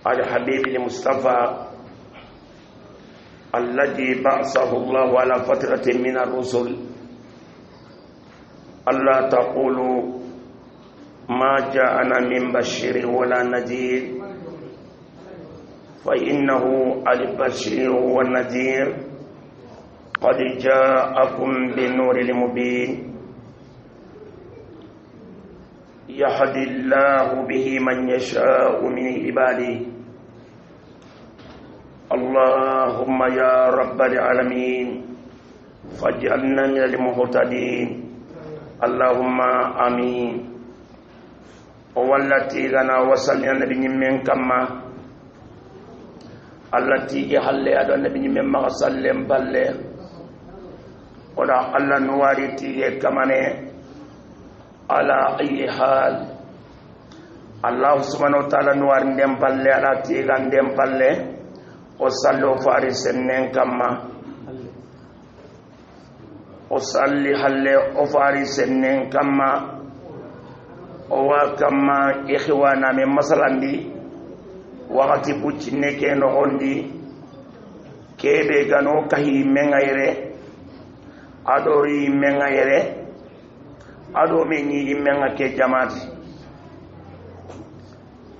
الحبيب المصطفى الذي بعثه الله على فترة من الرسل ألا تقولوا ما جاءنا من بشير ولا نذير فإنه البشير والنذير قد جاءكم بالنور المبين يهدي الله به من يشاء من عباده اللهم يا رب العالمين فاجعلنا من المهتدين اللهم آمين والتي لنا وصل النبي من كما التي يحل هذا النبي من ما سلم بالله ولا الله نوارتي كمان على أي حال الله سبحانه وتعالى نوار ندم بالله على تيغان ندم بالله وصلوا فارسنن كما وصلي حل وفارسنن كما وكما إخوانا من مثلا دي وقت بوچنه كي نغندي كي بيغانو كهي من غيره أدوري من غيره أدو مني من غير جماعتي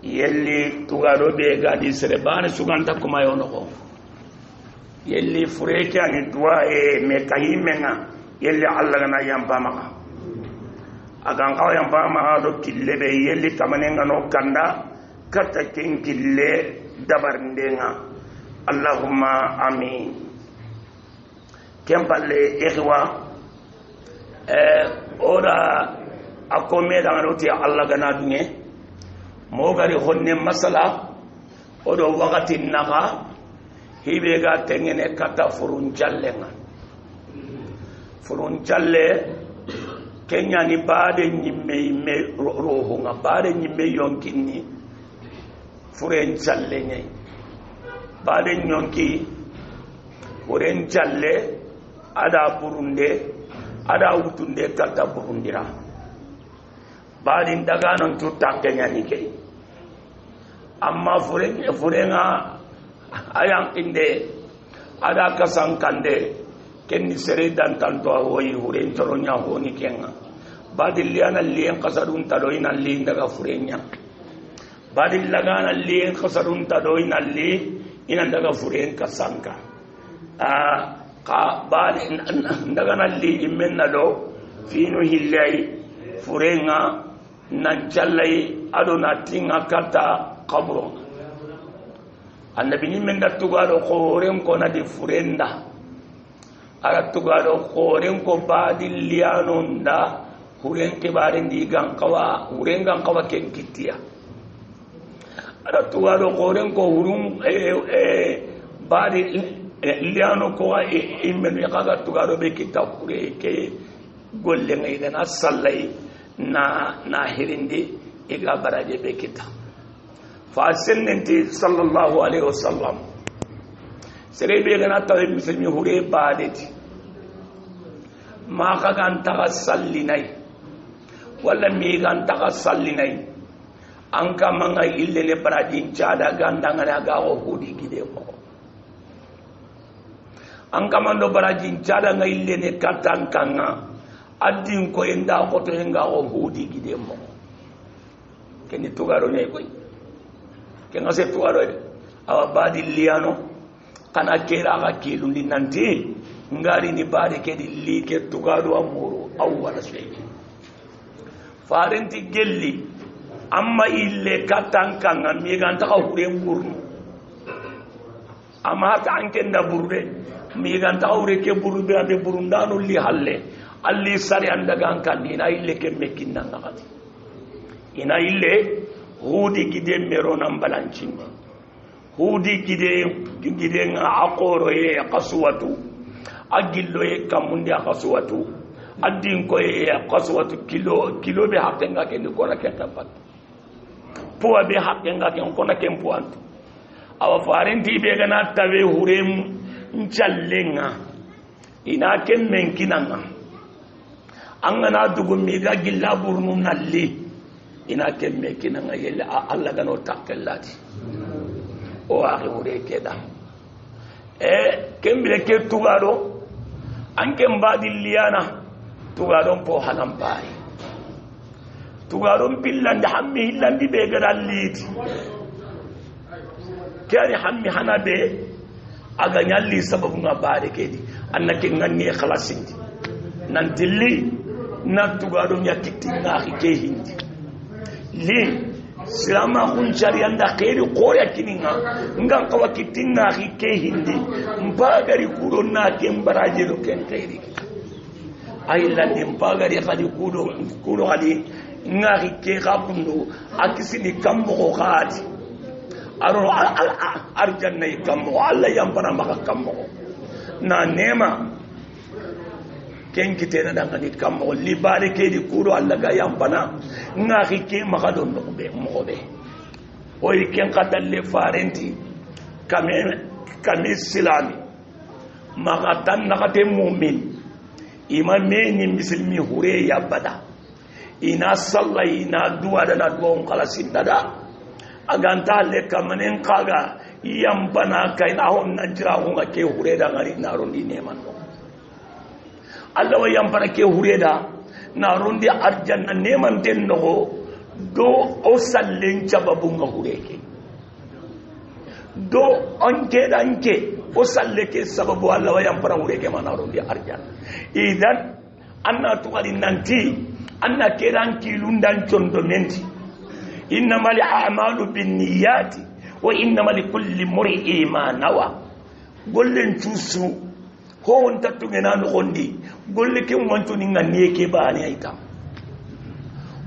يلي تغارو بيغادي سربان سوغانتا كما يونغو يلي فريكي أني دواء مكهي من يلي علغنا ينبامها أغان قاو ينبامها دو كله بي يلي كمانين غنو كندا كتاكين كله دبر ندينا اللهم آمين كم بالله إخوة أورا أكومي دانروتي الله غنا دنيا موغاري خوني مسألة أورا وقت النغا هيبيغا تنيني كتا فرونجالنا فرونجالة kenyani baade nyimme roho nga baade nyimme yonkini furen challe nyai baade nyonki furen challe ada burunde ada utunde kata burundira baade daga non tutta kenyani ke amma furenga ayang inde ada kasankande kenni sere dan tanto hoyi huren toronya honi kenga badiliana lien kasarun tadoina lin daga furenya badil lagana lien kasarun tadoina li ina daga furen kasanka ka badin daga na li imenna do finu hillai furenga nan jallai adona tinga kata qabro annabi ni men datugaro khoren ko na di furenda ara tugado khoren ko badil lianonda huren ke baren di gankawa huren gankawa ken kitia ara tugado khoren ko hurum badil liano ko immen kaga tugado be kitakure ke golle ngai dana sallai na hirindi iga baraje be kita fa sennenti sallallahu alaihi wasallam serebe gana tawe muslimi hure badeti ma kagan taga sallinai wala mi gan taga sallinai an kama nga ille le baradin cada gandanga na ga hudi gide ko an kama ndo baradin cada nga ille ne katankanga adin ko enda ko to nga hudi gide mo keni tugaro ne koy kenga se tugaro awa badil liano kana kera ga kilundi nanti ngari ni bari ke di like tugado amuru awwala shay farenti gelli amma ille katanka ngami ganta ka hure burnu amma ta anke nda burde mi ganta hure ke burbe ade burundano li halle alli sari andaga kan ina ille ke mekinna ngati ina ille hudi gide meronam balancin hudi gide nga akoro ye qaswatu agillo ye kamundi qaswatu addin ko ye qaswatu kilo be hakenga ken ko na kenta pat puwa be hakenga ken ko na ken puantu awa farenti be gana tawe hurem nchallenga ina ken menkinanga angana dugu mi ga gilla burnu nalli ina ken menkinanga yella Allah gano takellati o axi hure keda kembire ke tugado anke mbadi liyana tugadon po hanan bayi tugadon pillandi hammi hillandi be gara liti kani hammi hana be aga nyalli sababu nga baade kedi annake nganni khalasindi nan dilli na tugadon yakiti ngahi ke hindi li silama kun anda khairi qora kininga ngan kawa kitinga ke hindi mpagari kudo na ke mbaraje do ken khairi ayla ni mpagari khadi kudo khadi ngari ke gabundo akisini kambo khadi aro arjanna kambo alla yampana maka kambo na nema ken kitena dangani kambo libare ke di kudo alla ga yampana ngari ke maka don no be mobe oy ken katalle farenti kame silami maka tan nakate mu'min imameni muslimi hure ya bada ina salla ina duwa da na duwa kalasin dada aganta le kamanen kaga yampana kai na hon nan jira ko ke hure da ngari na rondi neman Allah wa yampana ke hure da na rondi arjanna neman den no do o sallen cababun ga hure ke do anke danke o salle ke sababu Allah wa yampana hure ke mana rondi arjanna idan anna tuqali nanti anna keran kilundan condomenti innamal a'malu binniyati wa innamal likulli imri'in ma nawa gollen tusu ho on tatungena no gondi golle ke wanto ni ngane ke baani aita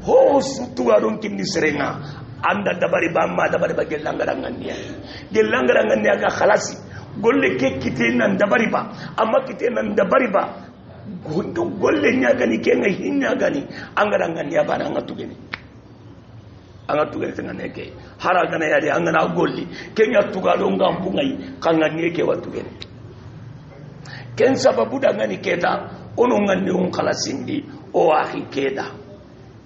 ho sutu aron kimni serenga anda dabari bamma dabari ba gelangara ngane ga khalasi golle ke kitenan dabari ba amma kitenan dabari ba golle nya gani ke ngai hinnya gani angara ngane ya bana ngatugeni anga tugere tengane ke hara gana yadi angana golli kenya tugalo ngambu ngai kanga ngeke watugere ken sababu da ngani keda ono ngani on kala sindi o ahi keda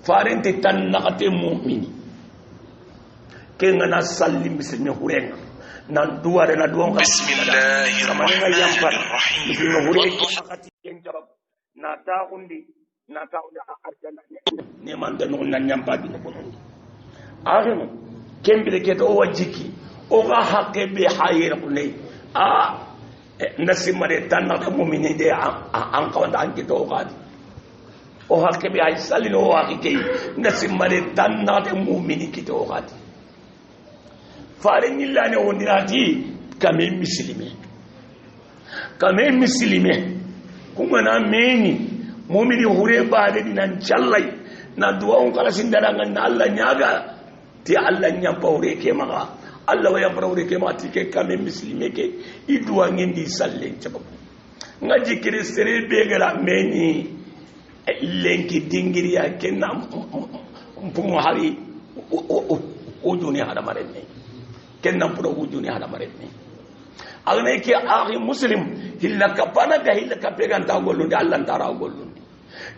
farente tan nakate mu'mini kenga na sallim bismi hurenga nan duware na duwa bismillahirrahmanirrahim akati ken jabab na taundi arjana ne man da non nan nyamba bi ko non akhirno kembile keto o wajiki o ga hakke be hayir kulay nasimare tan na mu'mini de an kawanda an kito gadi o hakke be ay salino o hakke nasimare tan na mu'mini kito gadi fare nyillane wondirati kame muslime kuma na meni mu'mini hure baade dinan challai na duwa on kala sindarangan na Allah nyaga ti Allah nyampawre ke maga Allah waya brawre ke mati ke kame muslime ke idwa ngendi salle chabab ngaji kristere be gara meni lenki dingiri ya kenna mpumo hari o joni hada marenne kenna mpudo o joni hada marenne agne ke akhi muslim hilla kapana ga hilla kapegan ta gollude Allah tara gollude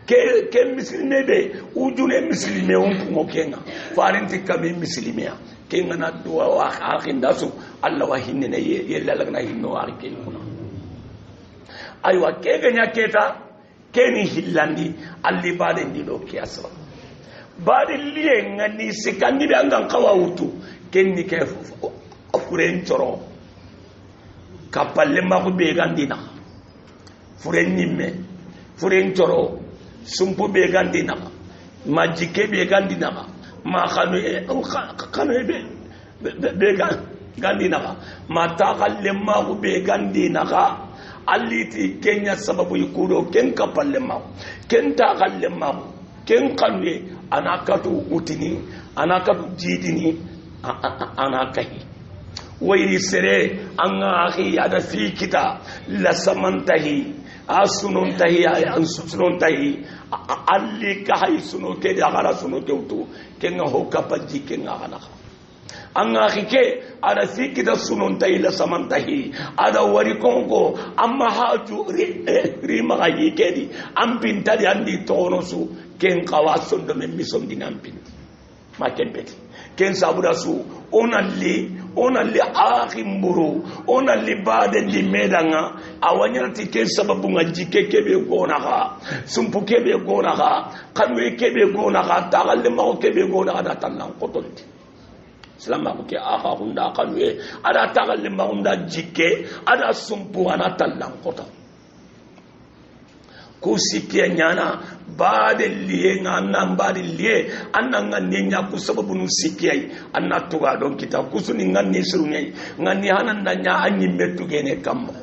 ke muslime be ujune muslime on mo kenga farinti kame muslime ya kenga na duwa wa akhin dasu Allah wa hinne yella lagna hinno akhi kuna aywa kega nya keta keni hillandi alli bade ndido kiasra bade liye ngani sikandi be angan kawautu kenni ke furen choro kapalle ma ko be gandina furen nimme furen choro sumpu be gandina majike be gandina ma khanu be gandina ma taqalle ma ko be gandina alliti kenya sababu yikudo ken kapalle ma ken taqalle ma ken kanwe anakatu utini anakatu jidini anakai wayri sere anga akhi ada fi kita la samantahi asunun tahi ansunun tahi alli ka hay sunu ke dagara sunu tewtu kenga hokka palji kenga kana anga khike ada sikida sunun tahi la samantahi ada wari kongo amma haju ri magayi kedi ampin tadi andi tonosu ken qawasun do men mison dinampin ma kembeti ken sabura su onalli ona li akhimburu ona li bade li medanga awanyati ke sababu ngajike kebe gona ha sumpu kebe gona ha kanwe kebe gona ha tagalle ma kebe gona ada tannan kotonti selama ko ke aha hunda kanwe ada tagalle ma hunda jike ada sumpu ana tannan koton kusikia nyana bade liye ngana bade liye ananga nenya kusababu nusikia anna tuga don kita kusuni ngani surunyai ngani hananda nya anyi metugene kammo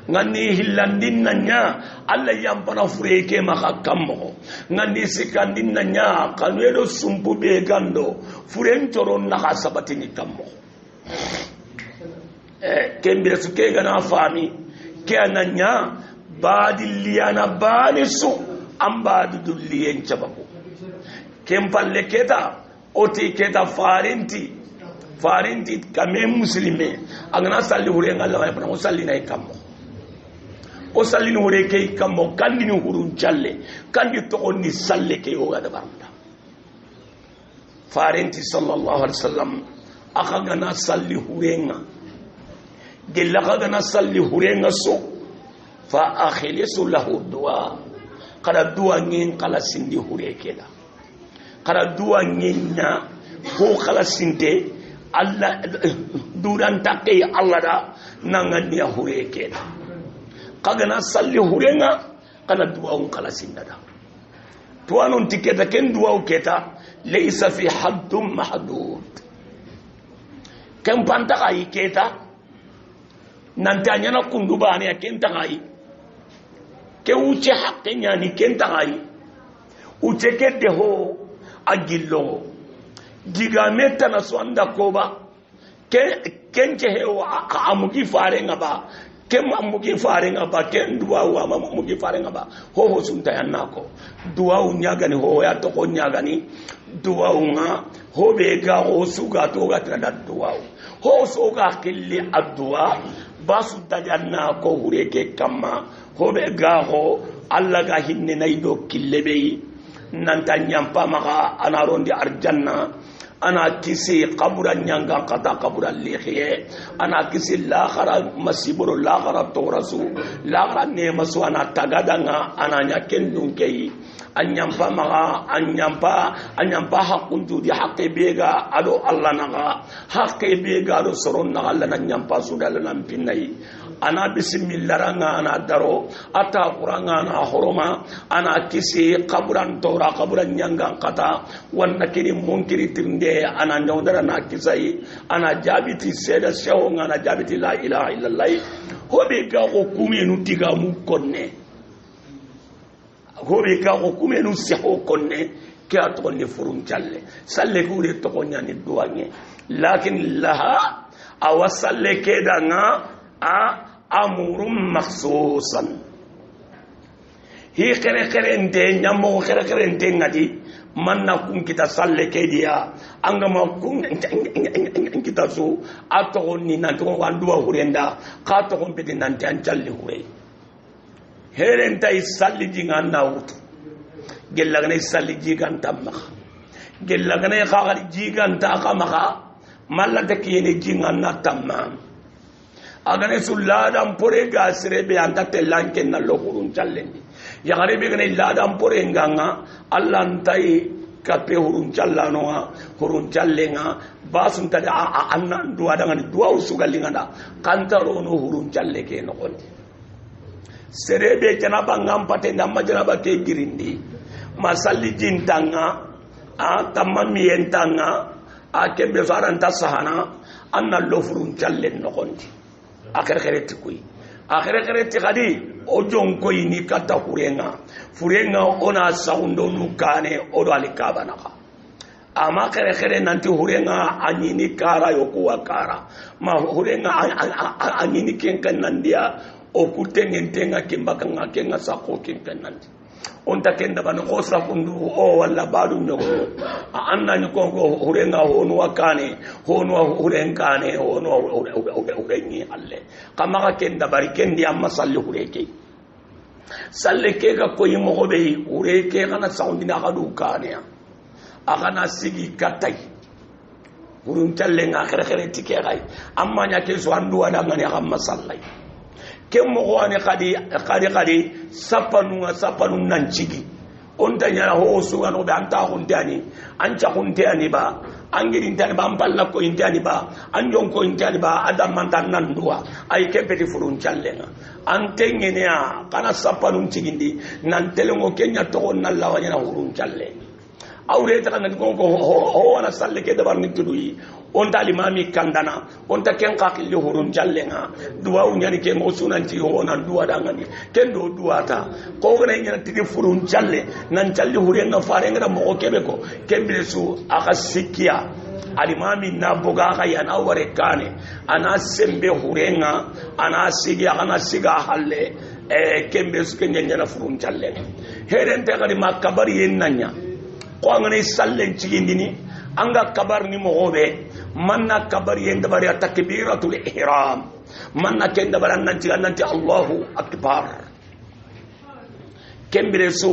ngani hillandin nya alla yampana fureke maka kammo ngani sikandin nya kanwedo sumpu be gando furentoro na hasabatini kammo kembe suke gana fami ke ananya badi liyana bani su an badi dulliyen cabaku kempalle keta oti keta farinti kame muslime agana salli hure ngalla wa bana salli nay kammo o salli no hure kay kammo kandi ni hurun challe kandi to onni salle kay o gada baranda farinti sallallahu alaihi wasallam akagana salli hurenga gella akagana salli hurenga so fa akhlisu lahu du'a kada du'a ngin kala sindi hurekela kada du'a nginna ko kala sinde alla duran takke alla da nangani hurekela kaga na salli hurenga kana du'a on kala sindada to anon tiketa ken du'a o keta laysa fi haddum mahdud kan panta kai keta nantanya na kundubani akenta kai ke uche hakenya ni kenta gai uche kete ho agillo diga meta na swanda koba kenche hewa amugi fare ngaba kem amugi fare ngaba ken duwa wa amugi fare ngaba ho sunta yanako duwa unyaga ni ho ya to konyaga ni duwa unga ho be ga ho suga to ga trada duwa ho soga kelli adduwa basu dajanna ko hureke kama hobe gaho alla ga hinne naydo killebe nanta nyampa maka ana rondi arjanna ana kisi qabura nyanga kata qabura lihiye ana kisi lakhara masiburu lakhara torasu lakhara ne masu ana tagadanga ana nyakendun kei anyampa maka anyampa hakundu di hakke bega ado alla naga hakke bega do soron na alla na nyampa sudal nan pinai ana bismillah ana daro ata qur'ana ana horoma ana kisi qabran tora qabran nyanga kata wanna kini munkiri tinde ana nyawdara na kisai ana jabiti seda shawo ana jabiti la ilaha illallah hobe ga ko kumenu tiga mu konne hobe ga ko kumenu seho konne ke atonne furun challe salle ko re to nyani duanye lakin laha awasalle kedanga amurum makhsusan hi kere nte nyamo kere nte ngadi manna kun kita salle kedia angama kun kita so ato ni nan to wanduwa hurenda ka to kon pedi nan tan challe hure heren tay salli jinga nawutu gellagane salli jigan tamma gellagane khagali jigan ta kama malla takiyene jinga na tamma agane sulladan pore gasrebe anta telanke na lohurun challendi yagarebe gane ladan pore nganga allah ntai kape hurun challano hurun challenga basun tadi anna duwa dangan duwa usugalinga da kantaro no hurun challe ke no kondi serebe janaba ngam pate ndamma janaba ke girindi masalli jintanga tamami entanga kembe faranta sahana anna lohurun challe no kondi akhir kuy akhir khadi ojon koy ni kata furenga ona saundo nukane odo alikabana ama akhir nanti hurenga anyini kara yokuwa kara ma hurenga anyini kenkan nandia okutengentenga kimbaka ngakenga sako kenkan nandi onta kenda bana khosra kundu o wala badu nyogo anna nyoko hurenga honu wakane honu hurenkane honu hurengi alle kama ka kenda bari kendi amma salli hureke salle ke ga koyi mo be hureke kana saundi na kadu kane akana sigi katai hurun challe nga khere tike gai amma nya ke so andu wala ngani amma sallai kem mo wani kadi sapanu nan cigi on tanya ho su ngano da anta huntani ancha huntani ba angiri intani ba amballa ko intani ba anjon ko intani ba adam mantan nan duwa ay kempeti furun challenga antengene ya kana sapanu cigindi nan telengo kenya to nan lawanya na hurun challe awre ta kan ko ho wana salle ke dabar ni tudui on talimami kandana on ta ken qaqil hurun jallenga duwa unyani ke mo sunanti ho nan duwa dangani ken do duwa ta ko gane nyana tigi furun jalle nan jalli hurenga farenga mo kebe ko kembe su aka sikia alimami na boga ga yana ware kane ana sembe hurenga ana siga halle kembe su ken nyana furun jalle herente gadi makabari yenanya ko ngani sallen cigindini anga kabar ni mogobe manna kabar yenda bari takbiratul ihram manna kenda baran nanti Allahu akbar kembere su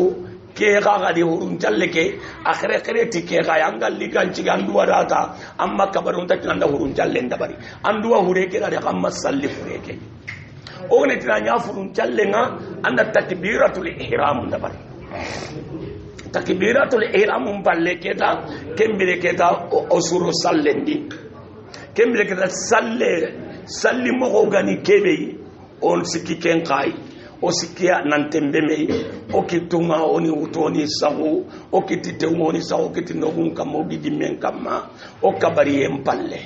ke ga di hurun jalle ke akhire ti ke ga anga ligan cigandu warata amma kabar unta kanda hurun jalle ndabari anduwa hure ke da amma salli hure ke o ne tinanya hurun jalle nga anda takbiratul ihram ndabari takbiratul ihram balle keta kembere keta osuro sallendi kembere keta salli mo gani kebe on sikki ken kai o sikkiya nan tembe me o kitunga oni utoni sahu o kitite ngoni sahu kitinogun kamo gidi men kama o kabari en balle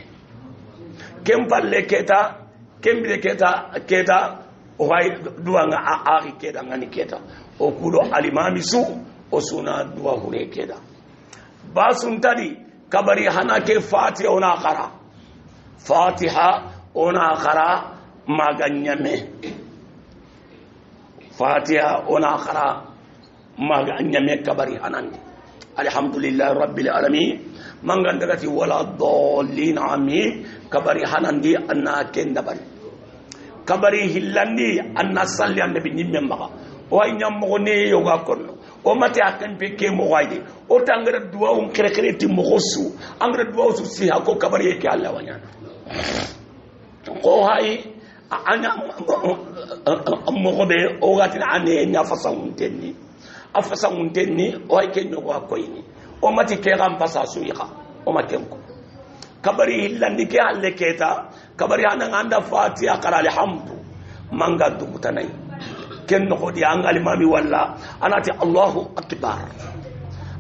kempalle keta kembere keta o hay duanga a keta ngani keta o kudo alimami su o suna duwa hure keda ba sun tadi kabari hana ke fatiha ona khara maganyame fatiha ona khara maganyame kabari hanan alhamdulillah rabbil alamin mangandagati wala dallin amin kabari hanan di anna kenda bari kabari hillandi anna salli annabi nimme maka o ay nyam mo ne yoga konno o mate akan peke mo wayde o tangara duwa on kere ti mo khosu angara duwa su si ha ko kabari ke Allah wanya ko hay anya mo gobe o gatina ane nya fasangun tenni o ay kenno ko akoyni o mate ke gam pasa su yaka o matem ko kabari hillandi ke alle keta kabari hanan anda fatiha qara alhamdu manga dubutanai ken no di angal mami walla anati Allahu akbar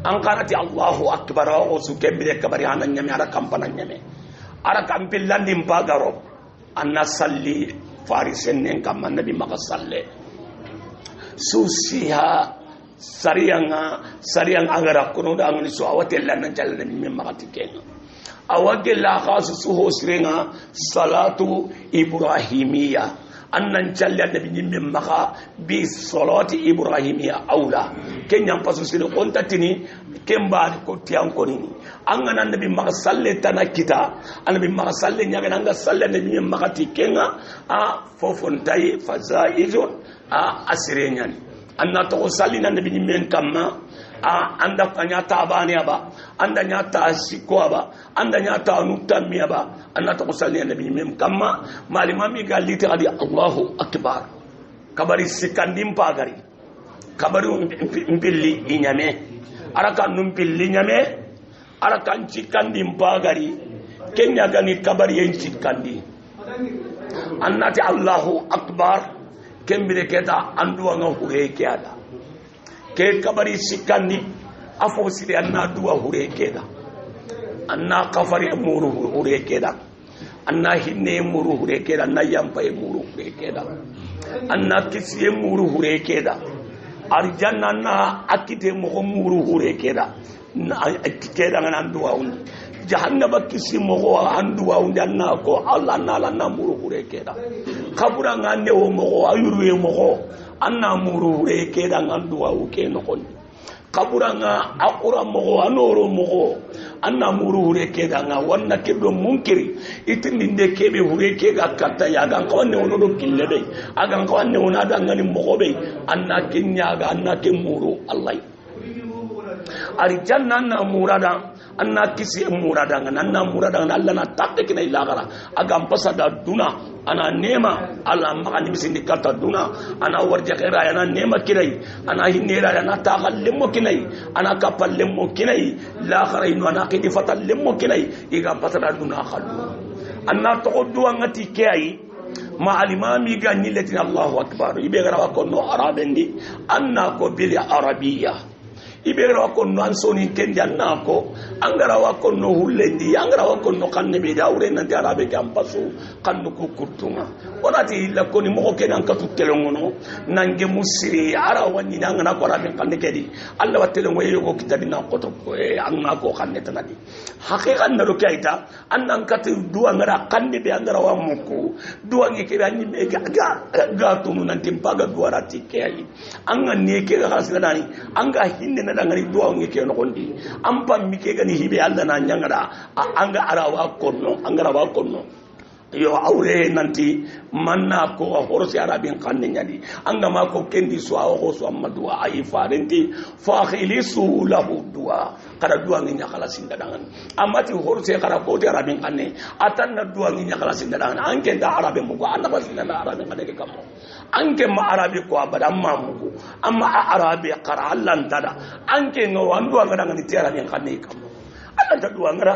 an kanati Allahu akbar o su kembire kabari hanan nyame ara kampana nyame ara kampillandi mpagaro anna salli farisen nen kam nabi maka salle susiha sariang agara kuno da ngani so awatella nan jalle min maka tikenga awagella khasu suho sirenga salatu ibrahimiyya annan challe annabi nyimme maka bi salati ibrahimiyya aula kenyam pasu sire kontatini kemba ko tianko nini anga annabi maka salle tanakita annabi maka salle nyaga nanga salle annabi maka tikenga a fofontai fazaizun a asirenyani anna to salli annabi nyimme kamma anda kanya tabani aba anda nyata siko aba anda nyata nutami aba anda to salli nabi mem kama malimami galite adi Allahu akbar kabari sikandim pagari kabari mpilli inyame araka numpilli nyame araka cikandim pagari kenya gani kabari en cikandi annati Allahu akbar kembire keta anduwa nga hure kiada ke kabari sikandi afo sire anna duwa hure keda anna kafari muru hure keda anna hinne muru hure keda anna yampa muru hure keda anna kisi muru hure keda arjanna na akite mo muru hure keda na akite ngana duwa undi jahannaba kisi mo anduwa undi anna ko Allah na muru hure keda kabura ngane o mo ayuru mo anna muru hure keda nganduwa uke no kon kabura nga akura mo anoro mo anna muru hure keda nga wanna kedo munkiri itindi de kebe hure kega katta ya ga ko ne wono do kille be aga ko ne wona da ngani mo be anna kinya ga anna ke muru allah ari janna na murada anna kisi muradanga nanna muradanga Allah na takke kina ilagara agam pasada duna ana nema Allah magani bisindi kata duna ana warja khaira ana nema kinai ana hinera ana tagal lemmo kinai ana kapal lemmo kinai la kharainu ana qidi fatal lemmo kinai igam pasada duna khalu anna to duwa ngati kai ma alimami ganni letin Allahu akbar ibe gara ko no arabendi anna ko bil arabiyya ibere wa konno ansoni kendi annako angara wa konno hullendi angara wa konno kanne be dawre nan arabe kampasu kanno ko kurtunga onati illa koni mo kenan katu telongono nange musiri ara wani nanga na ko arabe kanne kedi alla wa telongo yego kitadi na ko to anna ko kanne tanadi haqiqan na do kaita annan katu duwa ngara kanne be angara wa muku duwa ngi ke anni me ga tunu nan timpaga duwa rati kay anga ne ke ga hasilani anga hinne dangani duwa ngi ke no gondi am pam mi ke gani hibe Allah na nyangada anga arawa konno anga arawa konno yo awre nanti manna ko horsi arabin kanne nyadi anga ma ko kendi so awo so amma duwa ay farenti fa khilisu lahu duwa kada duwa ngi nyakala sinda dangan amati horsi kada ko te arabin kanne atanna duwa ngi nyakala sinda dangan anke da arabe mu ko anaba sinda arabe kanne ke kamo anke ma arabe ko abada amma mu amma arabe qara Allah tada anke no wandu anga dangan ti arabe kanne kamo Allah ta duwa ngara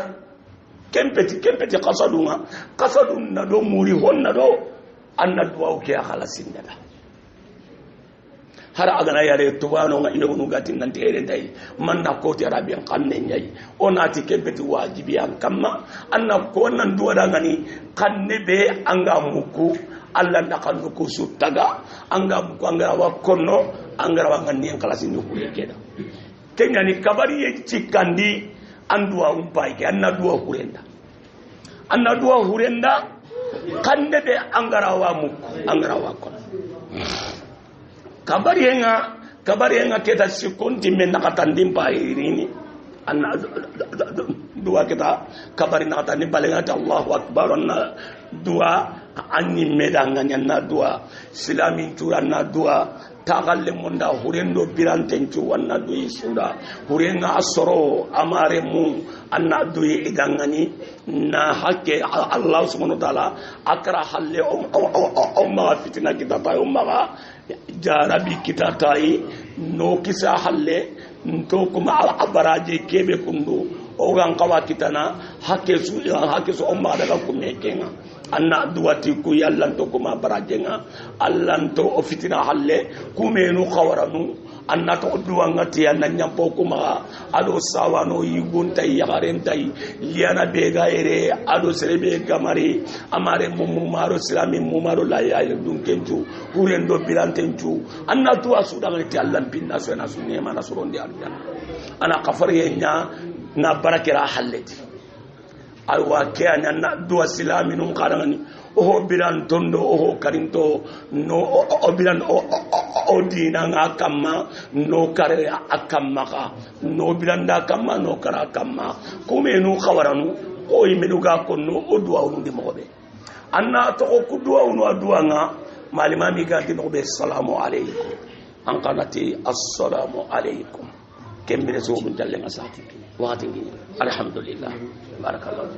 kempeti qasadun na do muri honna do anna duwa ke akhala sindada har agana yare tubano nga ino gatin nan tere dai manna ko ti arabian kanne nyai onati kempeti wajibi an kamma anna ko nan duwa dangani kanne be anga muku Allah na kannu ko sutaga anga muku anga wa konno anga wa ngani an kala sinu ko yekeda kenya ni kabari ye cikandi andua umpai ke anna dua hurenda kande be angarawa muku angarawa kon kabari yenga keta sikunti men nakatandim irini anna dua kita kabari nakatandim paling ada Allahu akbar anna dua anni medanganya na dua silamin turanna dua tagalle monda hurendo birantencu wanna duyi suda hurenga asoro amare mu anna duyi idangani na hakke Allah subhanahu wa ta'ala akra halle umma fitina kita tay umma jarabi kita tay no kisa halle to kuma abaraje kebe kundu ogan kawa kitana hakke su umma daga kumekenga anna duwati ku yallanto kuma barajenga allanto ofitina halle kumenu khawaranu anna to duwangati anna nyampo kuma ado sawano yigunta yagarenta liana bega ere ado serebe gamari amare mumaro islami mumaro la ya dunkenju hurendo bilantenju anna to asuda ngati allan binna so na sunne mana surondi aljan ana kafariye nya na barakira halleti alwa ke anna duwa silami nun qarani o bilan tondo o karinto no o bilan o dina ngakamma no kare akamma ka no bilan da kamma no kara kamma kuma no khawaranu o imeduga konno o duwa undi mobe anna to ko duwa unu duwa nga malima mi ga dino be assalamu alaykum an qanati assalamu alaykum kembere so mun dalle ngasa wati alhamdulillah barakallahu